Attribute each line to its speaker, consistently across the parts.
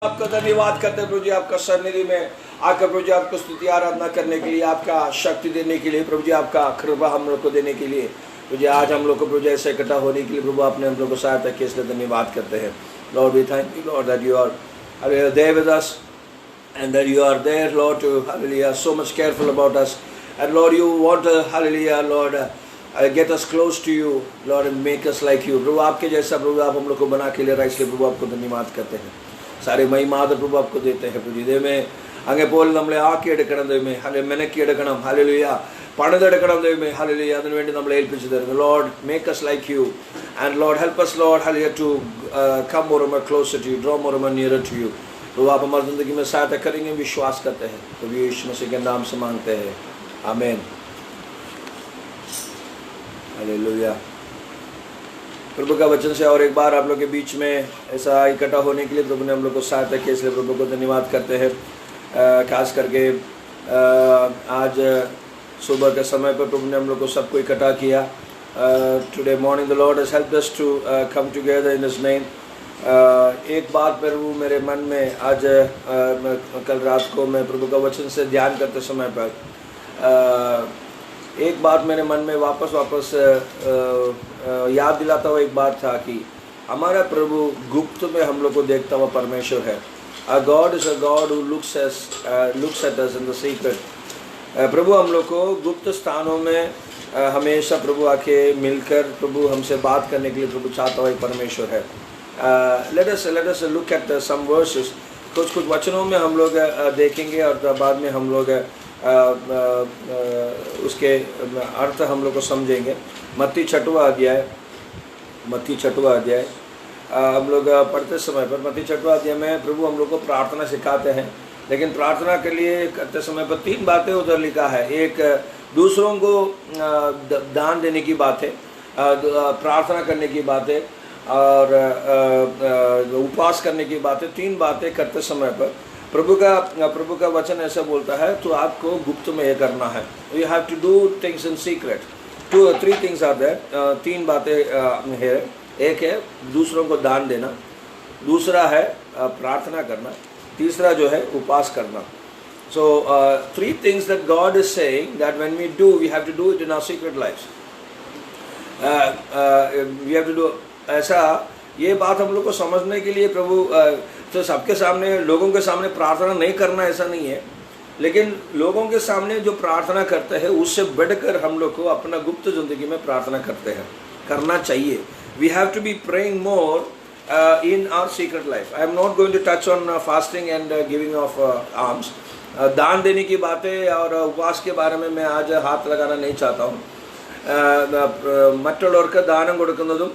Speaker 1: आपका धन्यवाद करते हैं प्रभु जी, आपका सन्निधि में आकर प्रभु जी आपको स्तुति आराधना करने के लिए, आपका शक्ति देने के लिए, प्रभु जी आपका कृपा हम लोग को देने के लिए, प्रभु जी आज हम लोग को प्रभु जी ऐसे इकट्ठा होने के लिए प्रभु आपने हम लोग को सहायता की, इसलिए धन्यवाद करते हैं। Lord we thank you Lord that you are there with us and that you are there Lord to hallelujah so much careful about us, and Lord you want to hallelujah Lord get us close to you Lord and make us like you। प्रभु आपके जैसा प्रभु आप हम लोग को बना के ले रहा है, इसलिए प्रभु आपको धन्यवाद करते हैं। सारे महिमा प्रभु आपको देते हैं प्रभु जी। में അങ്ങേ പോലെ നമ്മളെ ആക്കിയെടുക്കണം ദൈവമേ, മെനക്കിയെടുക്കണം ഹല്ലേലൂയ, പണിതെടുക്കണം ദൈവമേ ഹല്ലേലൂയ, അതിനുവേണ്ടി നമ്മളെ ഏൽപ്പിച്ചു തരുന്നു Lord make us like you and Lord help us Lord hallelujah to come more and more closer to you, draw more and more nearer to you। तो आप हमारी ज़िंदगी में सहायता करेंगे, विश्वास करते हैं तो यीशु मसीह के नाम से मांगते हैं, आमीन हालेलुया। प्रभु का वचन से और एक बार आप लोग के बीच में ऐसा इकट्ठा होने के लिए प्रभु ने हम लोग को सहायता की, इसलिए प्रभु को धन्यवाद करते हैं। खास करके आज सुबह के समय पर प्रभु ने हम लोग को सबको इकट्ठा किया। Today morning the Lord has helped us to come together in his name. एक बात प्रभु मेरे मन में आज कल रात को मैं प्रभु का वचन से ध्यान करते समय पर एक बात मेरे मन में वापस याद दिलाता हुआ एक बात था कि हमारा प्रभु गुप्त में हम लोग को देखता हुआ परमेश्वर है। Our God is a God who looks at us in the secret। प्रभु हम लोग को गुप्त स्थानों में हमेशा प्रभु आके मिलकर प्रभु हमसे बात करने के लिए प्रभु चाहता हुआ एक परमेश्वर है। Let us look at some verses। कुछ वचनों में हम लोग देखेंगे और बाद में हम लोग उसके अर्थ हम लोग को समझेंगे। मत्ती छठवां अध्याय हम लोग पढ़ते समय पर मत्ती छठवां अध्याय में प्रभु हम लोग को प्रार्थना सिखाते हैं, लेकिन प्रार्थना के लिए करते समय पर तीन बातें उधर लिखा है। एक दूसरों को दान देने की बात है, प्रार्थना करने की बात है और उपवास करने की बात है। तीन बातें करते समय पर प्रभु का वचन ऐसा बोलता है तो आपको गुप्त में ये करना है। You have to do things in secret. 3 things are there. तीन बातें है। एक है दूसरों को दान देना, दूसरा है प्रार्थना करना, तीसरा जो है उपवास करना। So 3 things that God is saying that when we do we have to do it in our secret lifes. We have to do ऐसा। ये बात हम लोग को समझने के लिए प्रभु तो सबके सामने लोगों के सामने प्रार्थना नहीं करना ऐसा नहीं है, लेकिन लोगों के सामने जो प्रार्थना करते हैं उससे बढ़कर हम लोग को अपना गुप्त जिंदगी में प्रार्थना करना चाहिए। We have to be praying more in our secret life। I am not going to touch on fasting and giving of alms। दान देने की बातें और उपवास के बारे में मैं आज हाथ लगाना नहीं चाहता हूँ। മറ്റുള്ളവർക്ക് ദാനം കൊടുക്കുന്നതും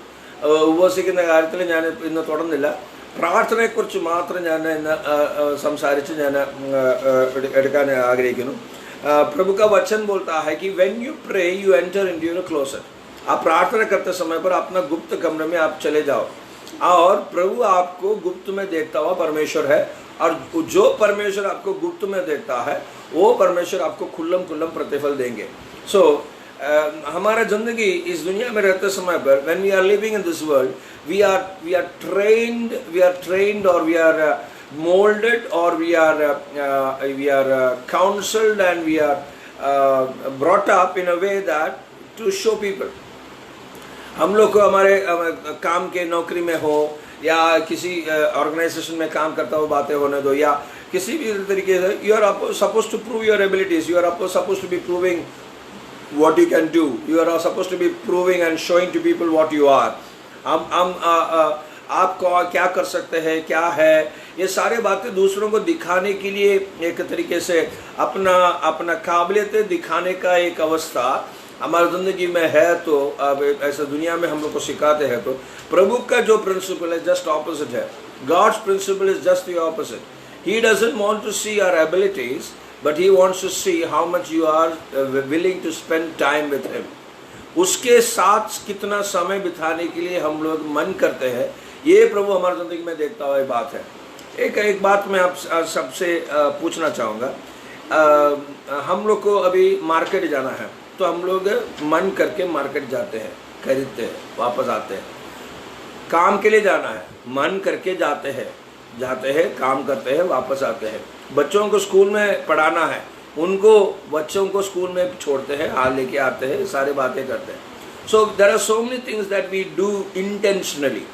Speaker 1: ഉപവസിക്കുന്ന കാര്യത്തിൽ ഞാൻ ഇന്ന് തുടർന്നില്ല। പ്രാർത്ഥനയെക്കുറിച്ച് മാത്രം ഞാൻ ഇന്ന് സംസാരിച്ച് ഞാൻ എടുക്കാൻ ആഗ്രഹിക്കുന്നു। प्रभु का वचन बोलता है कि when you pray you enter into your closet। आप प्रार्थना करते समय पर अपना गुप्त कमरे में आप चले जाओ और प्रभु आपको गुप्त में देखता हुआ परमेश्वर है, और जो परमेश्वर आपको गुप्त में देखता है वो परमेश्वर आपको खुल्लम प्रतिफल देंगे। सो हमारा ज़िंदगी इस दुनिया में रहते समय पर when we are living in this world we are trained or we are molded or we are counseled and we are brought up in a way that to show people। हम लोग को हमारे काम के नौकरी में हो या किसी ऑर्गेनाइजेशन में काम करता हुआ बातें होने दो या किसी भी तरीके से you are suppose to prove your abilities. You are suppose to be proving what you can do। you are supposed to be proving and showing to people what you are। हम आप क्या कर सकते हैं, क्या है, ये सारे बातें दूसरों को दिखाने के लिए एक तरीके से अपना काबिलियत दिखाने का एक अवस्था हमारी ज़िंदगी में है। तो अब ऐसा दुनिया में हम लोग को सिखाते हैं। तो प्रभु का जो प्रिंसिपल है जस्ट ऑपोजिट है। God's principle is just the opposite. He doesn't want to see our abilities but he wants to see how much you are willing to spend time with him। उसके साथ कितना समय बिताने के लिए हम लोग मन करते हैं, ये प्रभु हमारी ज़िंदगी में देखता हुआ बात है। एक बात मैं आप सबसे पूछना चाहूँगा। हम लोग को अभी मार्केट जाना है तो हम लोग मन करके मार्केट जाते हैं, खरीदते हैं, वापस आते हैं। काम के लिए जाना है, मन करके जाते हैं, जाते हैं, काम करते हैं, वापस आते हैं। बच्चों को स्कूल में पढ़ाना है, उनको बच्चों को स्कूल में छोड़ते हैं, हाल लेके आते हैं, सारे बातें करते हैं। So there are so many things that we do intentionally.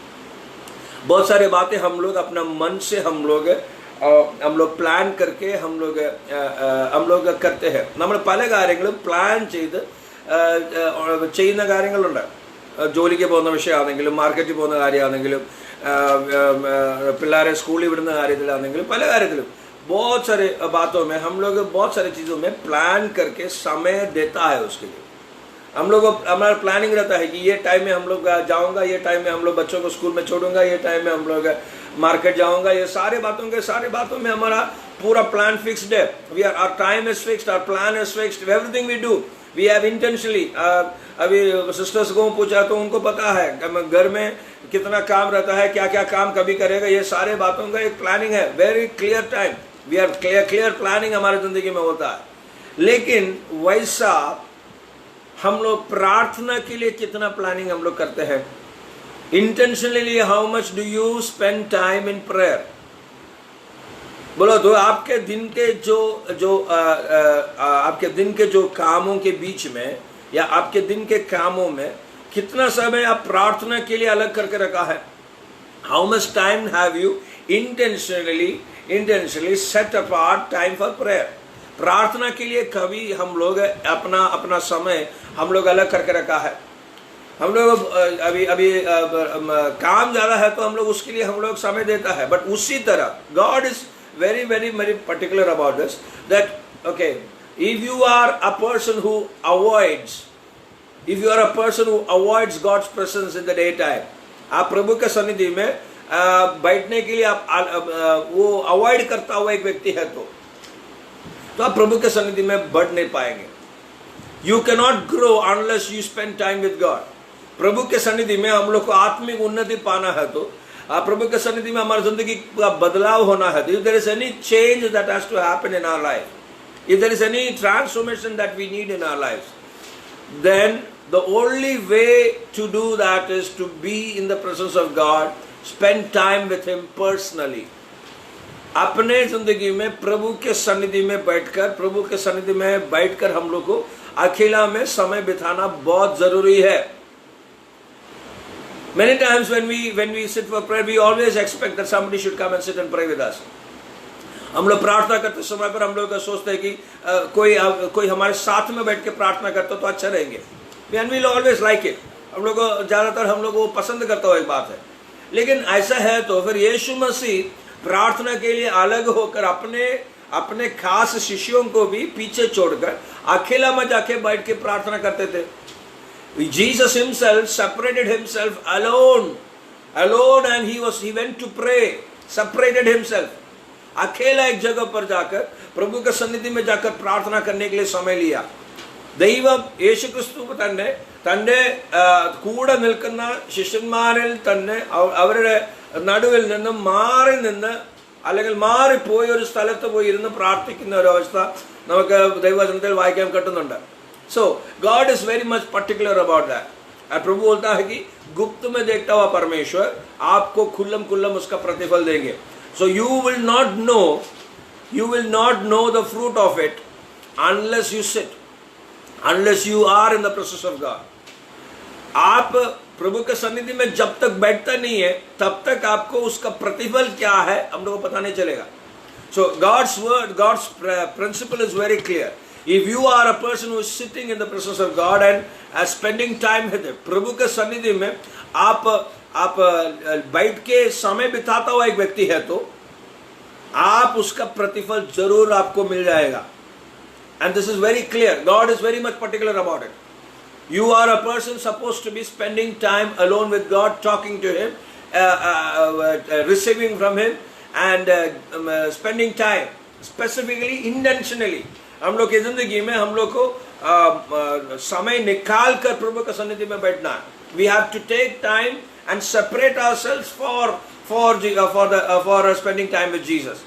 Speaker 1: बहुत सारे बातें हम लोग अपना मन से हम लोग प्लान करके हम लोग करते हैं। നമ്മൾ പല കാര്യങ്ങളും പ്ലാൻ ചെയ്ത് ചെയ്യുന്ന കാര്യങ്ങളുണ്ട്. ജോലിക്ക് പോകുന്ന വിഷയമാണെങ്കിലും, മാർക്കറ്റിൽ പോകുന്ന കാര്യമാണെങ്കിലും, पिल्लारे स्कूल विടുന്ന കാര്യത്തിലാണെങ്കിലും, പല കാര്യത്തിലും बहुत सारे बातों में हम लोग बहुत सारी चीज़ों में प्लान करके समय देता है उसके लिए। हम लोग हमारा प्लानिंग रहता है कि ये टाइम में हम लोग जाऊंगा, ये टाइम में हम लोग बच्चों को स्कूल में छोड़ूंगा, ये टाइम में हम लोग मार्केट जाऊंगा। ये सारे बातों में हमारा पूरा प्लान फिक्स्ड है। Our time is fixed, our plan is fixed, everything we do we have intentionally. अभी सिस्टर्स को पूछा तो उनको पता है घर में कितना काम रहता है, क्या क्या काम कभी करेगा, ये सारे बातों का एक प्लानिंग है। Very clear time, we are clear planning हमारी जिंदगी में होता है। लेकिन वैसा हम लोग प्रार्थना के लिए कितना प्लानिंग हम लोग करते हैं? Intentionally how much do you spend time in prayer? बोलो तो आपके दिन के जो कामों के बीच में या आपके दिन के कामों में कितना समय आप प्रार्थना के लिए अलग करके रखा है? How much time have you intentionally set apart time for prayer? प्रार्थना के लिए कभी हम लोग अपना समय हम लोग अलग करके रखा है? हम लोग अभी काम ज़्यादा है तो हम लोग उसके लिए हम लोग समय देता है। बट उसी तरह God is very very very particular about this, that okay, if you are a person who avoids God's presence in the day time, आप प्रभु के सन्निधि में बैठने के लिए आप वो अवॉइड करता हुआ एक व्यक्ति है तो आप प्रभु के सन्निधि में बढ़ नहीं पाएंगे। You can not grow unless you spend time with God. प्रभु के सन्निधि में हम लोग को आत्मिक उन्नति पाना है तो प्रभु के सन्निधि में हमारी जिंदगी का बदलाव होना है। If there is any change that has to happen in our life, if there is any transformation that we need in our life, then the only way to do that is to be in the presence of God, spend time with him personally. अपने जिंदगी में प्रभु के सन्निधि में बैठकर हम लोग को अकेला में समय बिताना बहुत जरूरी है। Many times when we sit for prayer, we always expect that somebody should come and sit and pray with us. हम लोग प्रार्थना करते समय पर हम लोग सोचते हैं कि कोई हमारे साथ में बैठ के प्रार्थना करता तो अच्छा रहेंगे। And we'll always like it. हम लोग ज़्यादातर हम लोग वो पसंद करता हुआ एक बात है। लेकिन ऐसा है तो फिर यीशु मसीह प्रार्थना के लिए अलग होकर अपने खास शिष्यों को भी पीछे छोड़कर अकेला में जाके बैठ के प्रार्थना करते थे। Jesus himself separated himself alone and he went to pray, separated himself. अकेला एक जगह पर जाकर प्रभु के सन्निधि में जाकर प्रार्थना करने के लिए समय लिया। ദൈവം യേശുക്രിസ്തു തന്റെ കൂടെ നിൽക്കുന്ന ശിഷ്യന്മാരിൽ തന്നെ അവരുടെ നടുവിൽ നിന്നും മാറി നിന്ന് അല്ലെങ്കിൽ മാറിപ്പോയി ഒരു സ്ഥലത്ത് പോയി ഇരുന്ന് പ്രാർത്ഥിക്കുന്ന ഒരു അവസ്ഥ നമുക്ക് ദൈവവചനത്തിൽ വായിക്കാൻ കിട്ടുന്നുണ്ട്। So God is very much particular about that. प्रभु बोलता है कि गुप्त में देखता हुआ परमेश्वर आपको खुल्लम उसका प्रतिफल देंगे। So you will not know the fruit of it unless you sit, unless you are in the presence of God. आप प्रभु के सन्निधि में जब तक बैठता नहीं है तब तक आपको उसका प्रतिफल क्या है हम लोगों को पता नहीं चलेगा। So God's word, God's principle is very clear. If you are a person who is sitting in the presence of God and spending time with Him, प्रभु के सन्निधि में आप बैठ के समय बिताता हुआ एक व्यक्ति है तो आप उसका प्रतिफल जरूर आपको मिल जाएगा। And this is very clear. God is very much particular about it. You are a person supposed to be spending time alone with God, talking to Him, receiving from Him, and spending time specifically, intentionally. हम लोग की जिंदगी में हम लोग को समय निकाल कर प्रभु के सन्निधि में बैठना है। We have to take time and separate ourselves for spending time with Jesus.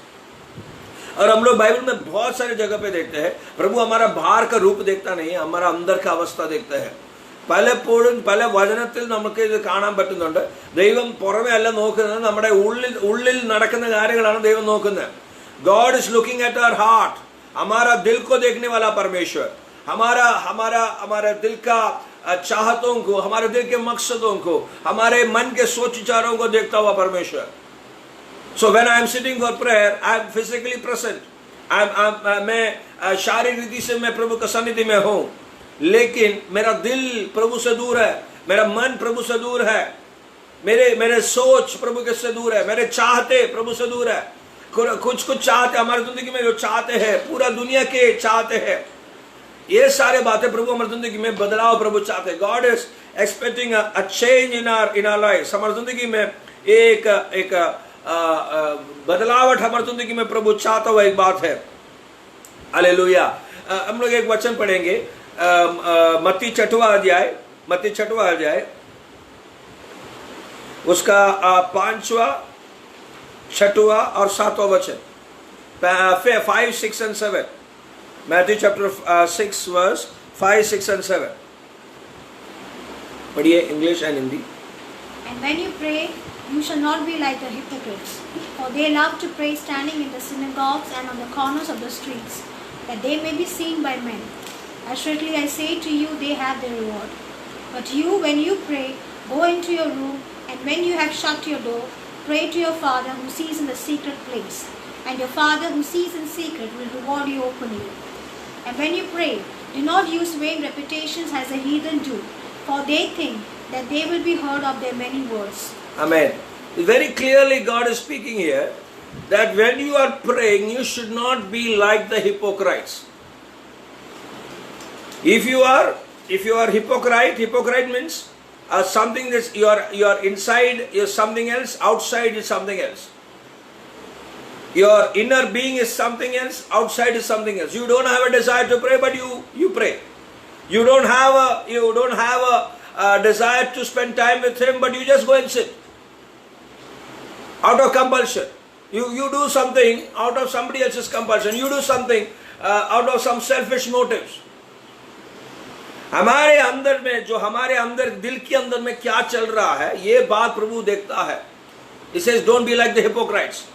Speaker 1: और हम लोग बाइबल में बहुत सारे जगह पे देखते हैं प्रभु हमारा बाहर का रूप देखता नहीं है, हमारा अंदर का अवस्था देखता है। പല വചനത്തിൽ നമുക്ക് ഇത് കാണാൻ പറ്റുന്നുണ്ട്. ദൈവം പുറമെ അല്ല നോക്കുന്നത്, നമ്മുടെ ഉള്ളിൽ നടക്കുന്ന കാര്യങ്ങളാണ് ദൈവം നോക്കുന്നത്. God is looking at our heart. हमारा दिल को देखने वाला परमेश्वर, हमारा दिल का चाहतों को, हमारे दिल के मकसदों को, हमारे मन के सोच विचारों को देखता हुआ परमेश्वर. So when I am sitting for prayer, I am physically present. मैं शारीरिक रीति से मैं प्रभु की सन्निधि में हूँ, लेकिन मेरा दिल प्रभु से दूर है, मेरा मन प्रभु से दूर है, मेरे सोच प्रभु के से दूर है, मेरे चाहते प्रभु से दूर है. कुछ चाहते हमारी जिंदगी में जो चाहते हैं, पूरा दुनिया के चाहते हैं, ये सारे बातें प्रभु हमारी जिंदगी में बदलाव प्रभु चाहते हैं. God is expecting a change in our life. हमारी जिंदगी में एक बदलावट हमारी जिंदगी में प्रभु चाहता हुआ एक बात है. हालेलुया. हम लोग एक वचन पढ़ेंगे, मत्ती 6वां अध्याय उसका 5वां 6वां और 7वां वचन, 5, 6 and 7. Matthew chapter 6 verse 5, 6 and 7. पढ़िए English and Hindi.
Speaker 2: And when you pray, you shall not be like the hypocrites, for they love to pray standing in the synagogues and on the corners of the streets, that they may be seen by men. Assuredly I say to you, they have their reward. But you, when you pray, go into your room, and when you have shut your door, pray to your Father who sees in the secret place, and your Father who sees in secret will reward you openly. And when you pray, do not use vain repetitions as the heathen do, for they think that they will be heard of their many words.
Speaker 1: Amen. Very clearly God is speaking here that when you are praying, you should not be like the hypocrites. If you are hypocrite means something that you are inside is something else, outside is something else. Your inner being is something else, outside is something else. You don't have a desire to pray, but you pray. You don't have a desire to spend time with Him, but you just go and sit out of compulsion. You do something out of somebody else's compulsion. You do something out of some selfish motives. हमारे अंदर में जो हमारे अंदर दिल के अंदर में क्या चल रहा है, ये बात प्रभु देखता है. He says, don't be like the hypocrites.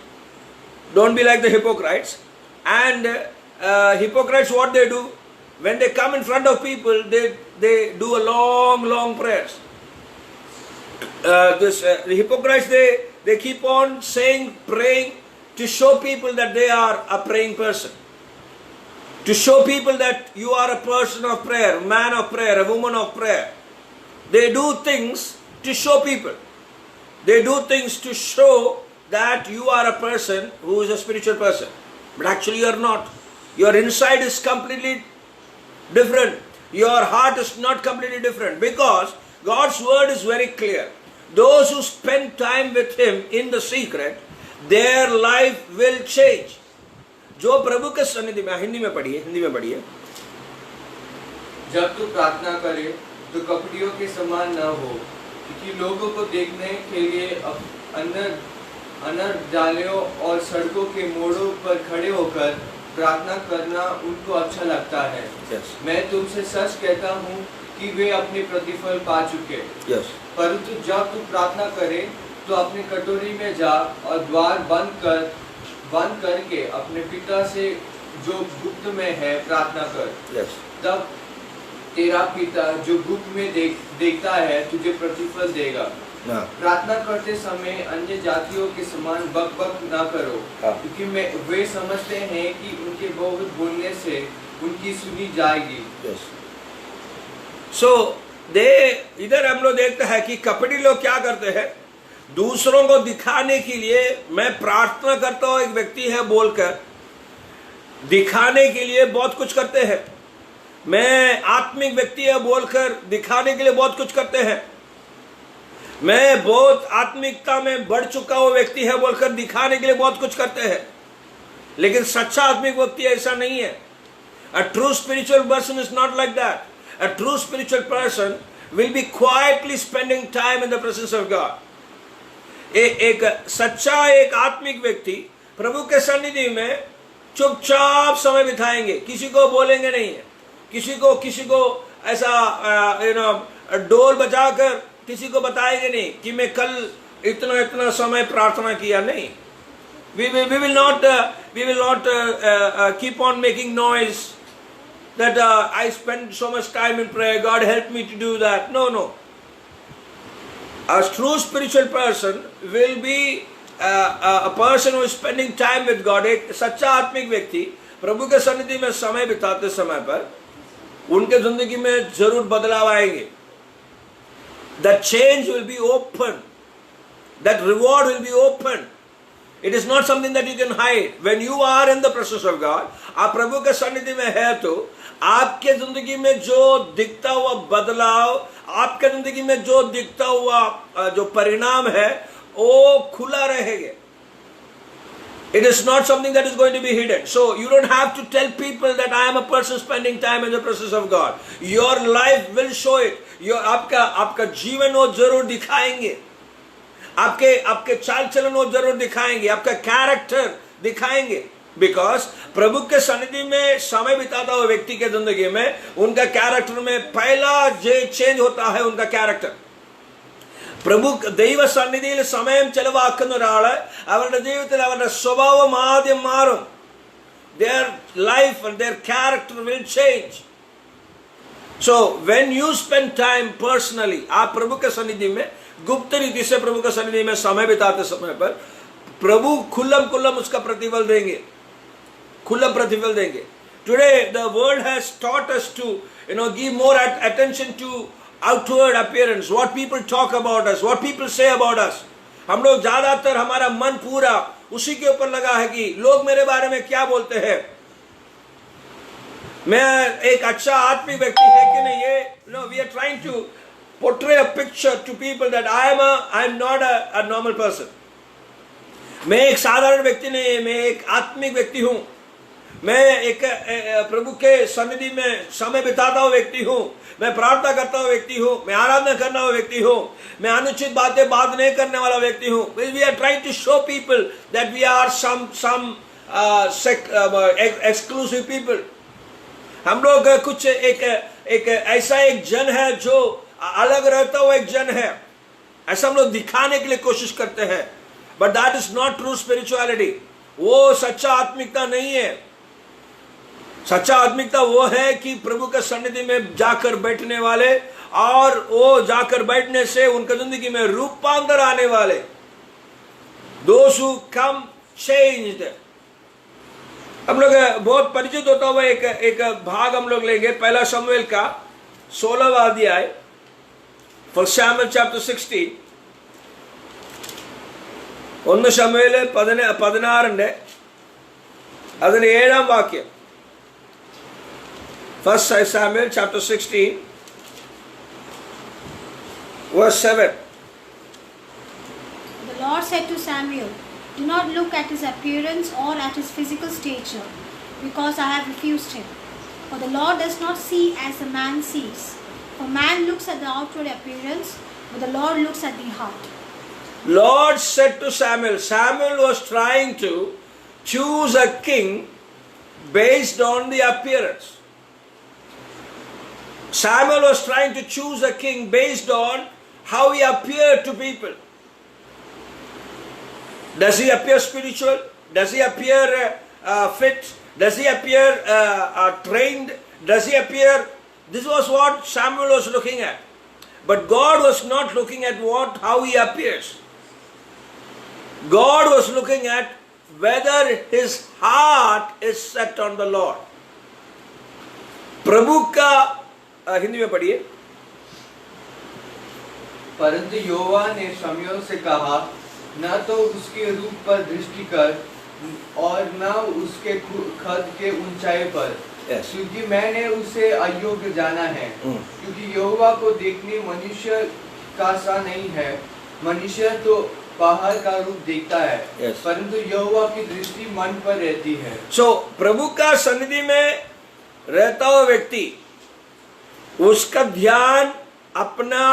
Speaker 1: Don't be like the hypocrites. And hypocrites, what they do? When they come in front of people, they do a long prayers. The hypocrites, they keep on saying, praying to show people that they are a praying person. To show people that you are a person of prayer, a man of prayer, a woman of prayer. They do things to show people. They do things to show that you are a person who is a spiritual person. But actually you are not. Your inside is completely different. Your heart is not completely different, because God's word is very clear. Those who spend time with Him in the secret, their life will change. जो प्रभु के सन्निधि में, हिंदी में पढ़िए.
Speaker 3: जब तू प्रार्थना करे तो कपटियों के समान न हो, क्योंकि लोगों को देखने के लिए अंदर जालियों और सड़कों के मोड़ों पर खड़े होकर प्रार्थना करना उनको अच्छा लगता है. मैं तुमसे सच कहता हूँ कि वे अपने प्रतिफल पा चुके. परंतु जब तू प्रार्थना करे तो अपनी कटोरी में जा और द्वार बंद करके अपने पिता से जो गुप्त में है प्रार्थना कर. तब तेरा पिता जो गुप्त में देखता है तुझे प्रतिफल देगा. प्रार्थना करते समय अन्य जातियों के समान बक ना करो, क्योंकि वे समझते हैं कि उनके बहुत बोलने से उनकी सुनी जाएगी.
Speaker 1: So इधर हम लोग देखते हैं कि कपटी लोग क्या करते हैं, दूसरों को दिखाने के लिए मैं प्रार्थना करता हूं, एक व्यक्ति है बोलकर दिखाने के लिए बहुत कुछ करते हैं. मैं आत्मिक व्यक्ति है बोलकर दिखाने के लिए बहुत कुछ करते हैं. मैं बहुत आत्मिकता में बढ़ चुका हुआ व्यक्ति है बोलकर दिखाने के लिए बहुत कुछ करते हैं. लेकिन सच्चा आत्मिक व्यक्ति ऐसा नहीं है. A true spiritual person is not like that. A true spiritual person will be quietly spending time in the presence of God. एक सच्चा एक आत्मिक व्यक्ति प्रभु के सन्निधि में चुपचाप समय बिताएंगे, किसी को बोलेंगे नहीं है, किसी को ऐसा डोल बजाकर किसी को बताएंगे नहीं कि मैं कल इतना इतना समय प्रार्थना किया. नहीं, we will not keep on making noise that I spend so much time in prayer, God help me to do that. No. A true spiritual person will be a person who is spending time with God. एक सच्चा आत्मिक व्यक्ति प्रभु के सन्निधि में समय बिताते समय पर उनके जिंदगी में जरूर बदलाव आएंगे. That change will be open. That reward will be open. It is not something that you can hide. When you are in the presence of God, आप प्रभु के सन्निधि में है तो आपके जिंदगी में जो दिखता हुआ बदलाव, आपके जिंदगी में जो दिखता हुआ जो परिणाम है वो खुला रहेगा. It is not something that is going to be hidden. So you don't have to tell people that I am a person spending time in the presence of God. Your life will show it. आपका जीवन वो जरूर दिखाएंगे. आपके चाल चलन वो जरूर दिखाएंगे. आपका कैरेक्टर दिखाएंगे. बिकॉज प्रभु के सन्निधि में समय बिताता हुआ व्यक्ति के जिंदगी में उनका कैरेक्टर में पहला चेंज होता है. उनका कैरेक्टर പ്രഭു ദൈവ സന്നിധിയിൽ സമയം ചെലവാക്കുന്ന ഒരാള് അവരുടെ ജീവിതത്തിൽ അവരുടെ സ്വഭാവം ആദ്യം മാറും. their life and their character will change. So when you spend time personally, आप प्रभु के सन्निधि में गुप्त रीति से प्रभु के सन्निधि में समय बिताते समय पर प्रभु खुल्लम उसका प्रतिफल देंगे. खुल्लम प्रतिफल देंगे. Today the world has taught us to give more attention to outward appearance, what people talk about us, what people say about us. हम लोग ज्यादातर हमारा मन पूरा उसी के ऊपर लगा है कि लोग मेरे बारे में क्या बोलते हैं. मैं एक अच्छा आत्मिक व्यक्ति है कि नहीं. ये we are trying to portray a picture to people that I am not a normal person. मैं एक साधारण व्यक्ति नहीं, मैं एक आत्मिक व्यक्ति हूँ. मैं एक प्रभु के सन्निधि में समय बिताता हुआ व्यक्ति हूँ. मैं प्रार्थना करता हुआ व्यक्ति हूँ. मैं आराधना करना हुआ व्यक्ति हूँ. मैं अनुचित बात नहीं करने वाला व्यक्ति हूँ. We are trying to show people that we are some exclusive people. हम लोग कुछ एक ऐसा एक जन है जो अलग रहता हुआ एक जन है, ऐसा हम लोग दिखाने के लिए कोशिश करते हैं. But that is not true spirituality. वो सच्चा आत्मिकता नहीं है. सच्चा आत्मिकता वो है कि प्रभु के सन्निधि में जाकर बैठने वाले और वो जाकर बैठने से उनकी जिंदगी में रूपांतर आने वाले. Those who come changed. हम लोग बहुत परिचित होता हुआ एक भाग हम लोग लेंगे. पहला शमूएल का 16वां अध्याय, 1 Samuel chapter 16. 1 ശമൂവേൽ 16 അതിന് 7-ാം വാക്യം. 1 Samuel chapter 16 verse 7.
Speaker 2: The Lord said to Samuel, "Do not look at his appearance or at his physical stature, because I have refused him. For the Lord does not see as a man sees. For man looks at the outward appearance, but the Lord looks at the heart."
Speaker 1: Lord said to Samuel. Samuel was trying to choose a king based on the appearance. Samuel was trying to choose a king based on how he appeared to people. Does he appear spiritual? Does he appear fit? Does he appear trained? Does he appear... This was what Samuel was looking at. But God was not looking at how he appears. God was looking at whether his heart is set on the Lord. प्रभु का हिंदी में पढ़िए.
Speaker 3: परंतु यहोवा ने शमूएल से कहा, न तो उसके रूप पर दृष्टि कर और न उसके कद के ऊंचाई पर, क्योंकि मैंने उसे अयोग्य जाना है. क्योंकि यहोवा को देखने मनुष्य का सा नहीं है. मनुष्य तो बाहर का रूप देखता है, परंतु यहोवा की दृष्टि मन पर रहती है.
Speaker 1: So प्रभु का सन्निधि में रहता हुआ व्यक्ति, उसका ध्यान अपना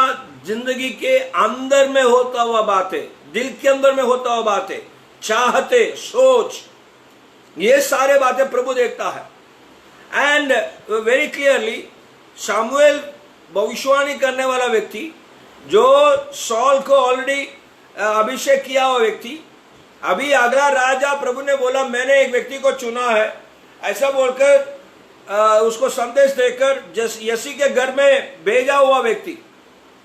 Speaker 1: जिंदगी के अंदर में होता हुआ बातें, दिल के अंदर में होता हुआ बातें, चाहते, सोच, ये सारे बातें प्रभु देखता है. And very clearly Samuel भविष्यवाणी करने वाला व्यक्ति, जो सॉल को ऑलरेडी अभिषेक किया हुआ व्यक्ति, अभी अगला राजा प्रभु ने बोला मैंने एक व्यक्ति को चुना है, ऐसा बोलकर उसको संदेश देकर यसी के घर में भेजा हुआ व्यक्ति,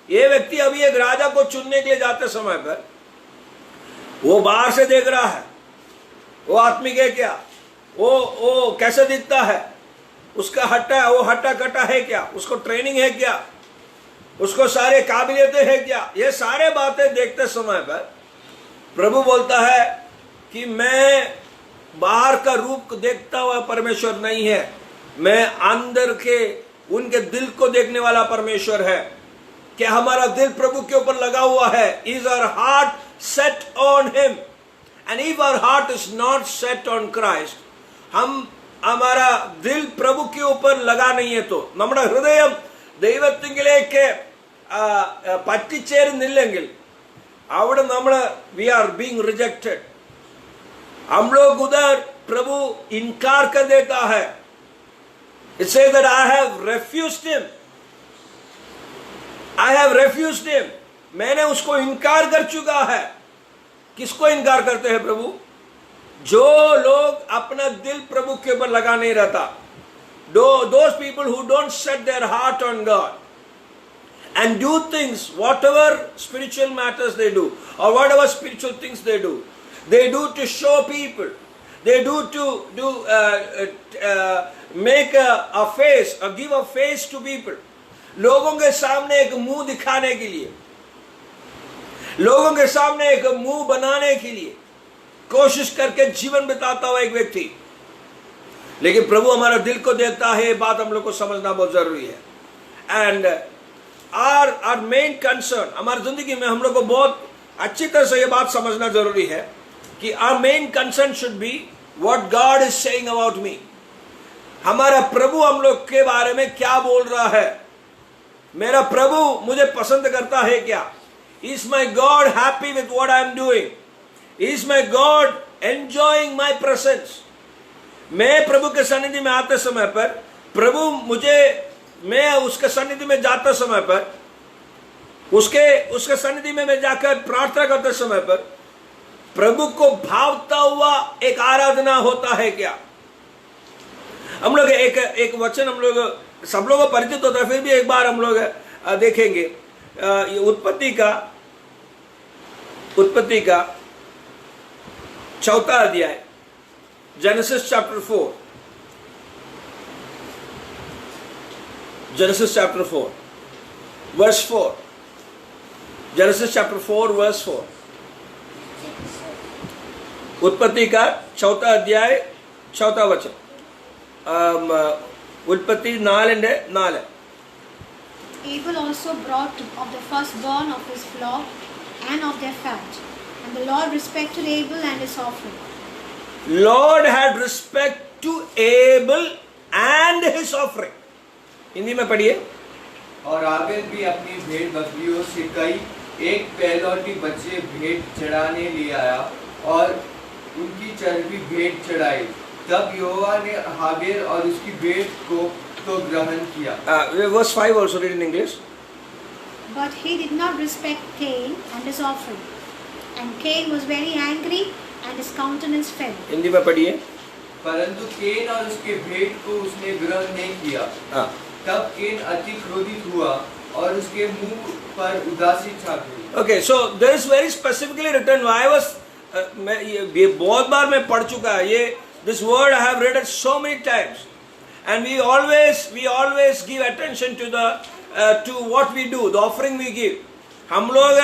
Speaker 1: ये व्यक्ति अभी एक राजा को चुनने के लिए जाते समय पर वो बाहर से देख रहा है, वो आत्मिक है क्या, वो कैसे दिखता है, उसका वो हट्टा कट्टा है क्या, उसको ट्रेनिंग है क्या, उसको सारे काबिलियतें है क्या, ये सारे बातें देखते समय पर प्रभु बोलता है कि मैं बाहर का रूप देखता हुआ परमेश्वर नहीं है, मैं अंदर के उनके दिल को देखने वाला परमेश्वर है। कि हमारा दिल प्रभु के ऊपर लगा हुआ है, is our heart set on him, and if our heart is not set on Christ, हमारा दिल प्रभु के ऊपर लगा नहीं है तो നമ്മുടെ ഹൃദയം ദൈവത്തിങ്കിലേക്ക് പറ്റിച്ചേരുന്നില്ലെങ്കിൽ അവിടെ നമ്മൾ we are being rejected, हम लोग उधर प्रभु इनकार कर देता है। It says that I have refused him, I have refused him, मैंने उसको इनकार कर चुका है। किसको इनकार करते हैं प्रभु? जो लोग अपना दिल प्रभु के ऊपर लगा नहीं रहता, those people who don't set their heart on God and do things, whatever spiritual matters they do or whatever spiritual things they do to show people, they do to make a face or give a face to people, लोगों के सामने एक मुंह दिखाने के लिए, लोगों के सामने एक मुंह बनाने के लिए कोशिश करके जीवन बिताता हुआ एक व्यक्ति। लेकिन प्रभु हमारा दिल को देखता है, ये बात हम लोग को समझना बहुत जरूरी है। एंड आर मेन कंसर्न, हमारी जिंदगी में हम लोग को बहुत अच्छी तरह से ये बात समझना जरूरी है कि our main concern should be what God is saying about me. हमारा प्रभु हम लोग के बारे में क्या बोल रहा है, मेरा प्रभु मुझे पसंद करता है क्या, is my God happy with what I am doing, is my God enjoying my presence. मैं प्रभु के सन्निधि में आते समय पर प्रभु मैं उसके सन्निधि में जाते समय पर उसके सन्निधि में मैं जाकर प्रार्थना करते समय पर प्रभु को भावता हुआ एक आराधना होता है क्या। हम लोग एक वचन हम लोग सब लोगों को परिचित होता है, फिर भी एक बार हम लोग देखेंगे। उत्पत्ति का 4 अध्याय, Genesis chapter 4, Genesis chapter 4 verse 4, Genesis chapter 4 verse 4, उत्पत्ति का 4 अध्याय 4 वचन, उत्पत्ति 4:4।
Speaker 2: Abel also brought of the firstborn of his flock and of their fat, and the Lord respected Abel and his offering.
Speaker 1: Lord had respect to Abel and his offering. Hindi में पढ़िए।
Speaker 3: और Abel भी अपनी भेड़ बकरियों से कई एक पहलौठी बच्चे भेंट चढ़ाने ले आया और उनकी चर्बी भेंट चढ़ाई। तब यहोवा ने हाबेल और उसकी भेंट को तो ग्रहण किया।
Speaker 1: Verse 5 also read in English.
Speaker 2: But he did not respect Cain and his offering, and Cain was very angry and his countenance fell.
Speaker 1: Hindi में पढ़िए।
Speaker 3: परंतु केन और उसके भेंट को उसने ग्रहण नहीं किया। तब केन अति क्रोधित हुआ और उसके मुंह पर उदासी छा गई।
Speaker 1: Okay, so there is very specifically written. I was ये बहुत बार मैं पढ़ चुका है ये, this word I have read it so many times, and we always give attention to what we do, the offering we give. हम लोग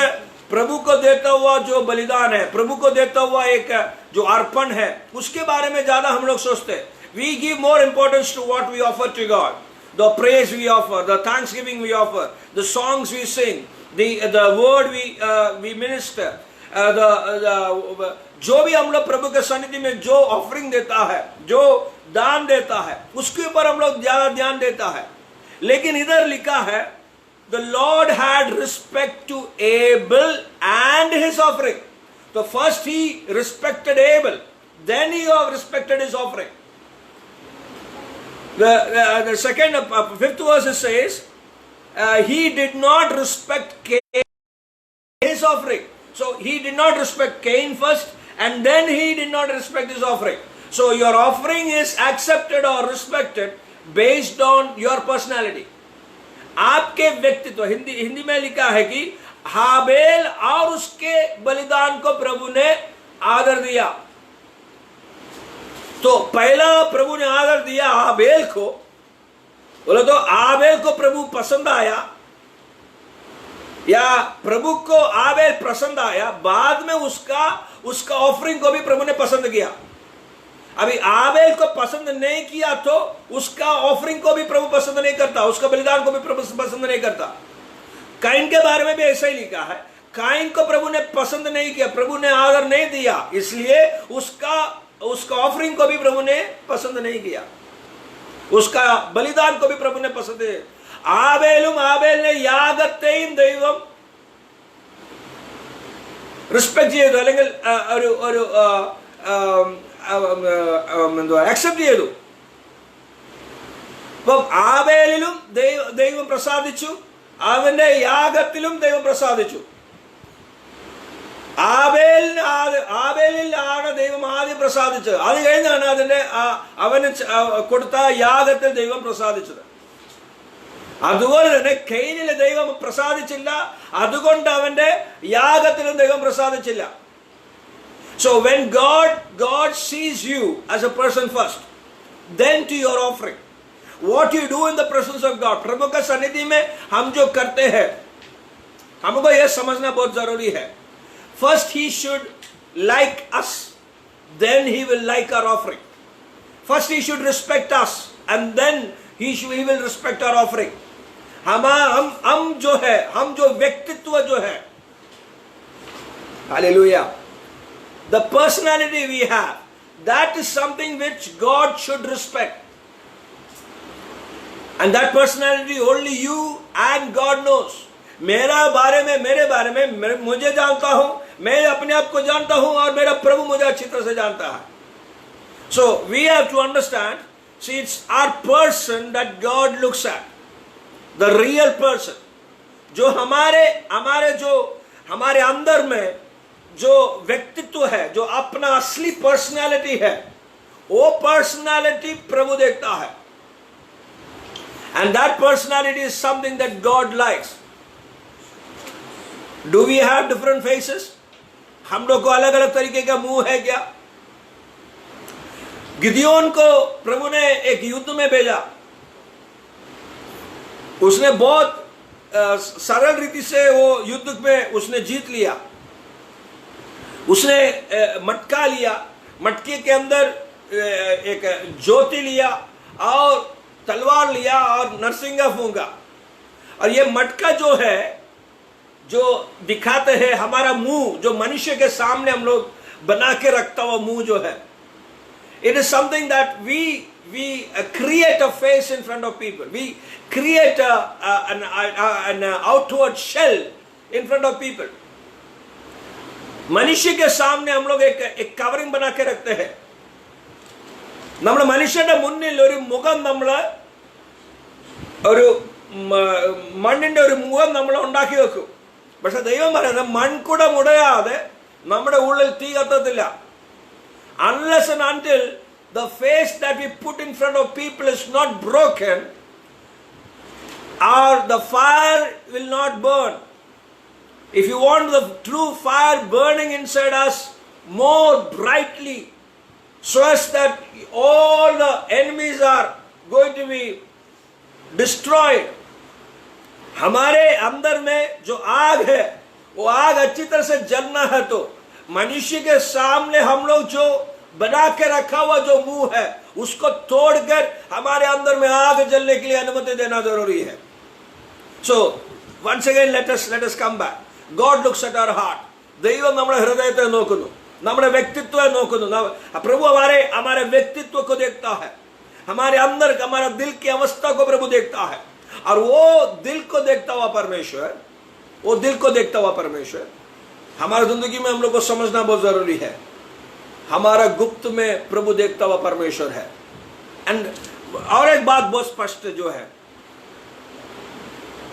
Speaker 1: प्रभु को देता हुआ जो बलिदान है, प्रभु को देता हुआ एक जो अर्पण है, उसके बारे में ज्यादा हम लोग सोचते हैं। We give more importance to what we offer to God, the praise we offer, the thanksgiving we offer, the songs we sing, the word we minister, जो भी हम लोग प्रभु के सन्निधि में जो ऑफरिंग देता है, जो दान देता है, उसके ऊपर हम लोग ज्यादा ध्यान देता है। लेकिन इधर लिखा है the Lord had respect to Abel and his offering. So first he respected Abel, then he respected his offering. The second, 5th verse says, he did not respect Cain, his offering. So he did not respect Cain first, and then he did not respect his offering. So your offering is accepted or respected based on your personality. आपके व्यक्तित्व, हिंदी में लिखा है कि हाबेल और उसके बलिदान को प्रभु ने आदर दिया। तो पहला प्रभु ने आदर दिया हाबेल को, बोले तो आबेल को प्रभु पसंद आया, या प्रभु को आबेल पसंद आया, बाद में उसका ऑफरिंग को भी प्रभु ने पसंद किया। अभी आबेल को पसंद नहीं किया तो उसका ऑफरिंग को भी प्रभु पसंद नहीं करता, उसका बलिदान को भी प्रभु पसंद नहीं करता। काइन के बारे में भी ऐसा ही लिखा है, काइन को प्रभु ने पसंद नहीं किया, प्रभु ने आदर नहीं दिया, इसलिए उसका ऑफरिंग को भी प्रभु ने पसंद नहीं किया, उसका बलिदान को भी प्रभु ने पसंद नहीं। ആബേൽ യാഗത്തെയും ദൈവം റെസ്പെക്ട് ചെയ്തു, അല്ലെങ്കിൽ ഒരു അക്സെപ്റ്റ് ചെയ്തു. അപ്പം ആബേലിലും ദൈവം പ്രസാദിച്ചു, അവന്റെ യാഗത്തിലും ദൈവം പ്രസാദിച്ചു. ആബേലിലാണ് ദൈവം ആദ്യം പ്രസാദിച്ചത്, അത് കഴിഞ്ഞാണ് അവന് കൊടുത്ത യാഗത്തിൽ ദൈവം പ്രസാദിച്ചത്. അതുപോലെ തന്നെ കെയ്നിലെ ദൈവം പ്രസാദിച്ചില്ല, അതുകൊണ്ട് അവന്റെ യാഗത്തിലും ദൈവം പ്രസാദിച്ചില്ല. So when God sees you as a person first, then to your offering, what you do in the presence of God, प्रभु का सन्निधि में हम जो करते हैं, हमको यह समझना बहुत जरूरी है. First he should like us, then he will like our offering. First he should respect us, and then he will respect our offering. हम जो है, हम जो व्यक्तित्व जो है, hallelujah, the personality we have, that is something which God should respect, and that personality only you and God knows. मेरे बारे में मुझे जानता हूं, मैं अपने आप को जानता हूं, और मेरा प्रभु मुझे अच्छी तरह से जानता है. So we have to understand, see, it's our person that God looks at, the real person. जो हमारे अंदर में जो व्यक्तित्व है, जो अपना असली पर्सनालिटी है, वो पर्सनालिटी प्रभु देखता है. And that personality is something that God likes. Do we have different faces? हम लोग को अलग अलग तरीके का मुंह है क्या? गिदियोन को प्रभु ने एक युद्ध में भेजा, उसने बहुत सरल रीति से वो युद्ध में उसने जीत लिया. उसने मटका लिया, मटके के अंदर एक ज्योति लिया और तलवार लिया और नरसिंगा फूंका. और ये मटका जो है, जो दिखाते हैं हमारा मुंह, जो मनुष्य के सामने हम लोग बना के रखता हुआ मुंह जो है, it is something that we create a face in front of people. We create an outward shell in front of people. മനുഷ്യ के सामने हम लोग एक കവറിംഗ് बना के रखते हैं. നമ്മുടെ മനുഷ്യന്റെ മുന്നിൽ ഒരു മുഖം, നമ്മൾ ഒരു മണ്ണിന്റെ ഒരു മുഖം നമ്മൾ ഉണ്ടാക്കി വെക്കും. പക്ഷെ ദൈവം പറയുന്നത് മൺകുടം ഉടയാതെ നമ്മുടെ ഉള്ളിൽ തീ കത്തത്തില്ല. Unless and until the face that we put in front of people is not broken, or the fire will not burn. If you want the true fire burning inside us more brightly, so as that all the enemies are going to be destroyed, हमारे अंदर में जो आग है, वो आग अच्छी तरह से जलना है, तो मनुष्य के सामने हम लोग जो बना के रखा हुआ जो मुंह है, उसको तोड़कर हमारे अंदर में आग जलने के लिए अनुमति देना जरूरी है. So once again let us come back. God looks at our heart. ദൈവം നമ്മുടെ ഹൃദയത്തെ നോക്കുന്നു, നമ്മുടെ വ്യക്തിത്വത്തെ നോക്കുന്നു. प्रभु हमारे व्यक्तित्व को देखता है, हमारे अंदर हमारा दिल की अवस्था को प्रभु देखता है. और वो दिल को देखता हुआ परमेश्वर, हमारी जिंदगी में हम लोग को समझना बहुत जरूरी है. हमारा गुप्त में प्रभु देखता हुआ परमेश्वर है. एंड और एक बात बहुत स्पष्ट जो है,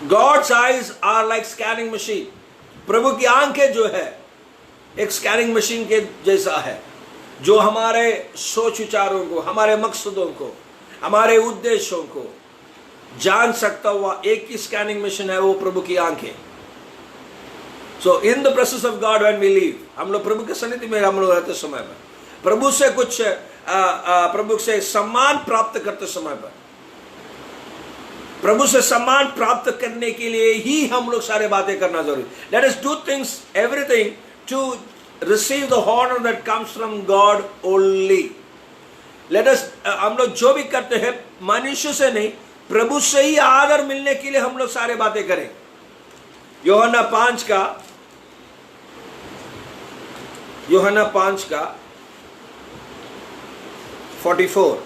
Speaker 1: God's eyes are like scanning machine. प्रभु की आंखें जो है एक स्कैनिंग मशीन के जैसा है, जो हमारे सोच विचारों को, हमारे मकसदों को, हमारे उद्देश्यों को जान सकता हुआ एक ही स्कैनिंग मशीन है, वो प्रभु की आंखें। So in the presence of God when we live, हम लोग प्रभु के सन्निधि में हम लोग रहते समय में प्रभु से कुछ प्रभु से सम्मान प्राप्त करते समय पर, प्रभु से सम्मान प्राप्त करने के लिए ही हम लोग सारे बातें करना जरूरी। Let us do things everything to receive the honour that comes from God only. Let us, हम लोग जो भी करते हैं मनुष्य से नहीं, प्रभु से ही आदर मिलने के लिए हम लोग सारे बातें करें। यूहन्ना 5 का 44।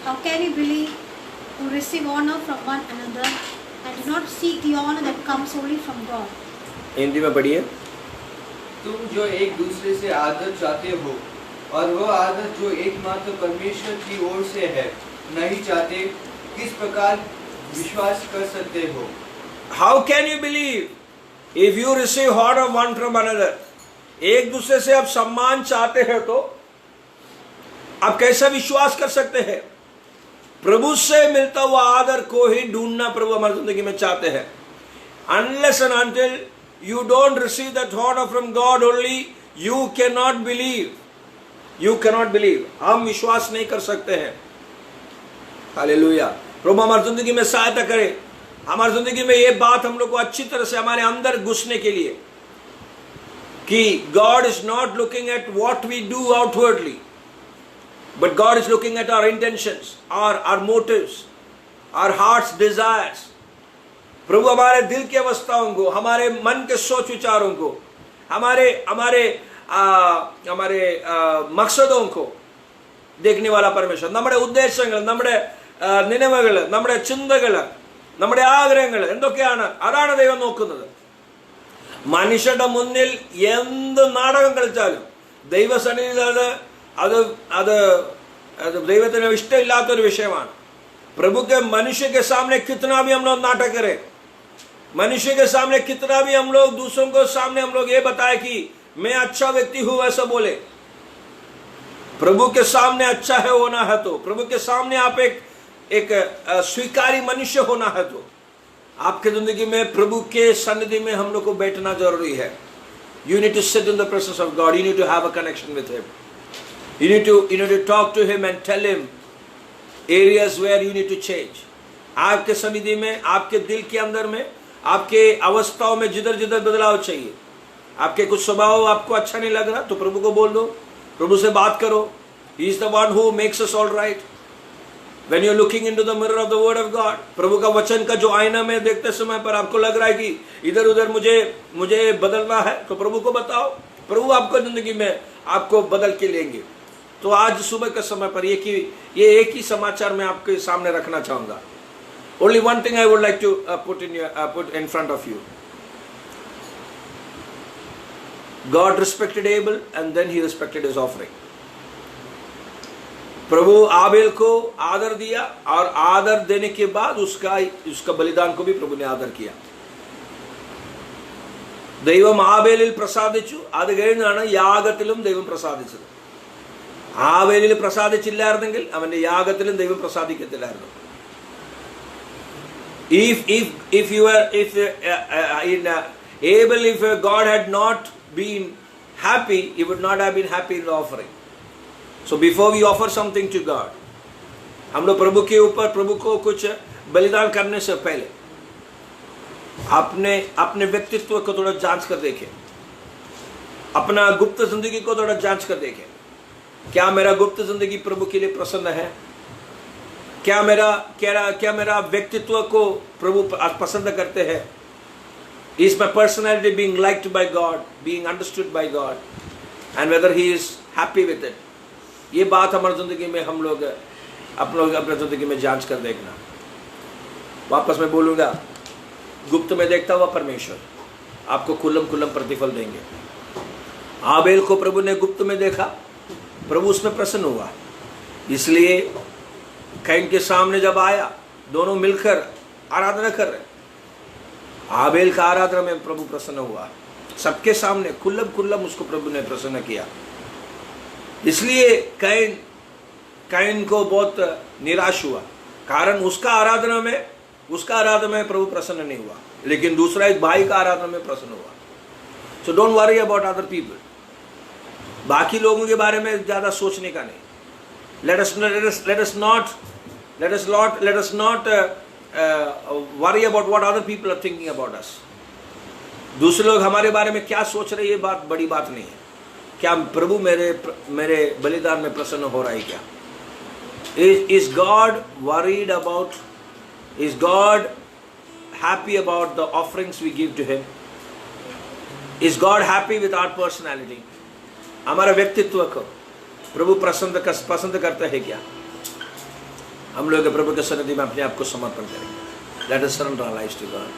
Speaker 2: How can you believe who receive honor from one another and do not seek the honor that comes only from God?
Speaker 1: Hindi में पढ़िए।
Speaker 3: तुम जो एक दूसरे से आदर चाहते हो और वह आदर जो एकमात्र परमेश्वर की ओर से है नहीं चाहते, किस प्रकार विश्वास कर सकते हो?
Speaker 1: How can you believe if you receive honor one from another? एक दूसरे से आप सम्मान चाहते हैं तो आप कैसा विश्वास कर सकते हैं? प्रभु से मिलता हुआ आदर को ही ढूंढना प्रभु हमारी जिंदगी में चाहते हैं। Unless and until you don't receive that honor from God only, you cannot believe. You cannot believe. हम विश्वास नहीं कर सकते हैं। हालेलुया। प्रभु हमारी जिंदगी में सहायता करे, हमारी जिंदगी में ये बात हम लोग को अच्छी तरह से हमारे अंदर घुसने के लिए कि God is not looking at what we do outwardly, but God is looking at our intentions, our motives, our heart's desires. प्रभु हमारे दिल की अवस्थाओं को, हमारे मन के सोच विचारों को, हमारे मकसदों को देखने वाला परमेश्वर। നമ്മുടെ ഉദ്ദേശങ്ങൾ, നമ്മുടെ നിലവുകൾ, നമ്മുടെ ചിന്തകൾ, നമ്മുടെ ആഗ്രഹങ്ങൾ എന്തൊക്കെയാണ്, അതാണ് ദൈവം നോക്കുന്നത്। മനുഷ്യരുടെ മുന്നിൽ എന്ത് നാടകം കളിച്ചാലും ദൈവസന്നിധിയിൽ അത് ദൈവത്തിന് ഇഷ്ടമില്ലാത്തൊരു വിഷയമാണ്। प्रभु के मनुष्य के सामने कितना भी हम लोग नाटक करें, मनुष्य के सामने कितना भी हम लोग दूसरों को सामने हम लोग ये बताए कि मैं अच्छा व्यक्ति हूं, ऐसा बोले, प्रभु के सामने अच्छा है होना है तो, प्रभु के सामने आप एक स्वीकारी मनुष्य होना है तो आपके जिंदगी में प्रभु के सन्निधि में हम लोग को बैठना जरूरी है। You need to sit in the presence of God. You need to have a connection with Him. You need to talk to Him and tell Him areas where you need to change. आपके सन्निधि में, आपके दिल के अंदर में, आपके अवस्थाओं में जिधर जिधर बदलाव चाहिए, आपके कुछ स्वभाव आपको अच्छा नहीं लग रहा तो प्रभु को बोल दो, प्रभु से बात करो। He is the one who makes us all right. When you are looking into the mirror of the word of God, प्रभु का वचन का जो आईना में देखते समय पर आपको लग रहा है कि इधर उधर मुझे बदलना है तो प्रभु को बताओ, प्रभु आपको जिंदगी में आपको बदल के लेंगे। तो आज सुबह के समय पर ये एक ही समाचार मैं आपके सामने रखना चाहूंगा। Only one thing I would like to put in front of you. God respected Abel and then He respected his offering. प्रभु आबेल को आदर दिया और आदर देने के बाद उसका बलिदान को भी प्रभु ने आदर किया। ദൈവം ആബേലിൽ പ്രസാദിച്ചു, അത് കഴിഞ്ഞാണ് യാഗത്തിലും ദൈവം പ്രസാദിച്ചത്। ആബേലിൽ പ്രസാദിച്ചില്ലായിരുന്നെങ്കിൽ അവന്റെ യാഗത്തിലും ദൈവം പ്രസാദിക്കത്തില്ലായിരുന്നു। If God had not been happy, He would not have been happy in the offering. So before we offer something to God, हम लोग प्रभु के ऊपर प्रभु को कुछ बलिदान करने से पहले अपने व्यक्तित्व को थोड़ा जांच कर देखें, अपना गुप्त जिंदगी को थोड़ा जांच कर देखें। क्या मेरा गुप्त जिंदगी प्रभु के लिए प्रसन्न है? क्या मेरा व्यक्तित्व को प्रभु पसंद करते हैं? Is my personality being liked by God, being understood by God, and whether He is happy with it? ये बात हमारी जिंदगी में हम लोग अपने जिंदगी में जांच कर देखना। वापस मैं बोलूँगा, गुप्त में देखता हुआ परमेश्वर आपको खुल्लम खुल्लम प्रतिफल देंगे। आबेल को प्रभु ने गुप्त में देखा, प्रभु उसमें प्रसन्न हुआ। इसलिए कैन के सामने जब आया, दोनों मिलकर आराधना कर रहे, आबेल का आराधना में प्रभु प्रसन्न हुआ। सबके सामने खुल्लम उसको प्रभु ने प्रसन्न किया। इसलिए कैन को बहुत निराश हुआ, कारण उसका आराधना में प्रभु प्रसन्न नहीं हुआ, लेकिन दूसरा एक भाई का आराधना में प्रसन्न हुआ। So don't worry about other people, बाकी लोगों के बारे में ज्यादा सोचने का नहीं। let us not worry about what other people are thinking about us. दूसरे लोग हमारे बारे में क्या सोच रहे, ये बात बड़ी बात नहीं है। क्या प्रभु मेरे बलिदान में प्रसन्न हो रहा है क्या? Is God worried about, is God happy about the offerings we give to Him? Is God happy with our personality? हमारा व्यक्तित्व को प्रभु पसंद करता है क्या? हम लोग प्रभु के सन्निधि में अपने आप को समर्पण करेंगे। Let us surrender our lives to God.